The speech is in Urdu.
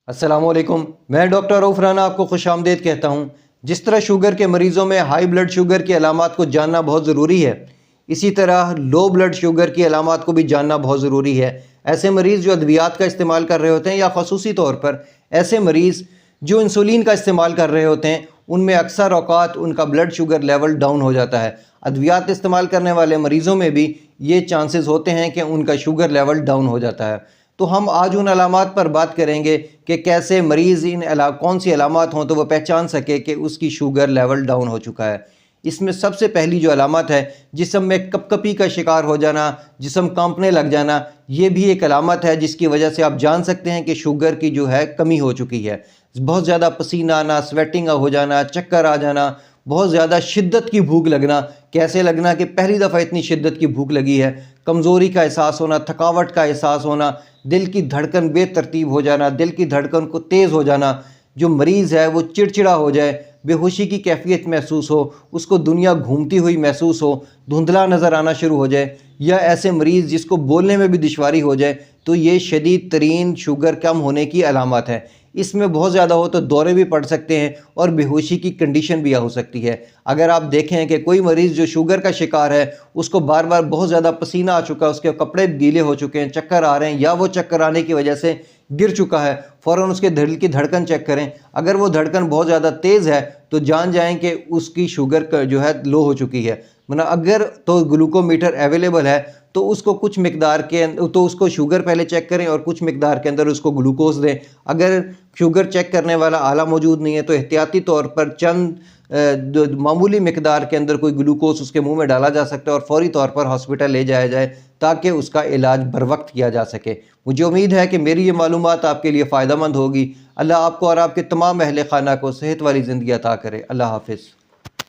السلام علیکم، میں ڈاکٹر رؤف رانا آپ کو خوش آمدید کہتا ہوں۔ جس طرح شوگر کے مریضوں میں ہائی بلڈ شوگر کی علامات کو جاننا بہت ضروری ہے، اسی طرح لو بلڈ شوگر کی علامات کو بھی جاننا بہت ضروری ہے۔ ایسے مریض جو ادویات کا استعمال کر رہے ہوتے ہیں یا خصوصی طور پر ایسے مریض جو انسولین کا استعمال کر رہے ہوتے ہیں، ان میں اکثر اوقات ان کا بلڈ شوگر لیول ڈاؤن ہو جاتا ہے۔ ادویات استعمال کرنے والے مریضوں میں بھی یہ چانسز ہوتے ہیں کہ ان کا شوگر لیول ڈاؤن ہو جاتا ہے۔ تو ہم آج ان علامات پر بات کریں گے کہ کیسے مریض کون سی علامات ہوں تو وہ پہچان سکے کہ اس کی شوگر لیول ڈاؤن ہو چکا ہے۔ اس میں سب سے پہلی جو علامت ہے، جسم میں کپ کپی کا شکار ہو جانا، جسم کانپنے لگ جانا، یہ بھی ایک علامت ہے جس کی وجہ سے آپ جان سکتے ہیں کہ شوگر کی جو ہے کمی ہو چکی ہے۔ بہت زیادہ پسینہ آنا، سویٹنگ ہو جانا، چکر آ جانا، بہت زیادہ شدت کی بھوک لگنا، کیسے لگنا کہ پہلی دفعہ اتنی شدت کی بھوک لگی ہے، کمزوری کا احساس ہونا، تھکاوٹ کا احساس ہونا، دل کی دھڑکن بے ترتیب ہو جانا، دل کی دھڑکن کو تیز ہو جانا، جو مریض ہے وہ چڑچڑا ہو جائے، بے ہوشی کی کیفیت محسوس ہو، اس کو دنیا گھومتی ہوئی محسوس ہو، دھندلا نظر آنا شروع ہو جائے، یا ایسے مریض جس کو بولنے میں بھی دشواری ہو جائے، تو یہ شدید ترین شوگر کم ہونے کی علامات ہے۔ اس میں بہت زیادہ ہو تو دورے بھی پڑ سکتے ہیں اور بے ہوشی کی کنڈیشن بھی ہو سکتی ہے۔ اگر آپ دیکھیں کہ کوئی مریض جو شوگر کا شکار ہے، اس کو بار بار بہت زیادہ پسینہ آ چکا ہے، اس کے کپڑے گیلے ہو چکے ہیں، چکر آ رہے ہیں، یا وہ چکر آنے کی وجہ سے گر چکا ہے، فوراً اس کے دل کی دھڑکن چیک کریں۔ اگر وہ دھڑکن بہت زیادہ تیز ہے تو جان جائیں کہ اس کی شوگر جو ہے لو ہو چکی ہے۔ اگر تو گلوکو میٹر اویلیبل ہے تو اس کو کچھ مقدار کے تو اس کو شوگر پہلے چیک کریں اور کچھ مقدار کے اندر اس کو گلوکوز دیں۔ اگر شوگر چیک کرنے والا آلہ موجود نہیں ہے تو احتیاطی طور پر چند معمولی مقدار کے اندر کوئی گلوکوز اس کے منہ میں ڈالا جا سکتا ہے اور فوری طور پر ہاسپٹل لے جایا جائے تاکہ اس کا علاج بر وقت کیا جا سکے۔ مجھے امید ہے کہ میری یہ معلومات آپ کے لیے فائدہ مند ہوگی۔ اللہ آپ کو اور آپ کے تمام اہل خانہ کو صحت والی زندگی عطا کرے۔ اللہ حافظ۔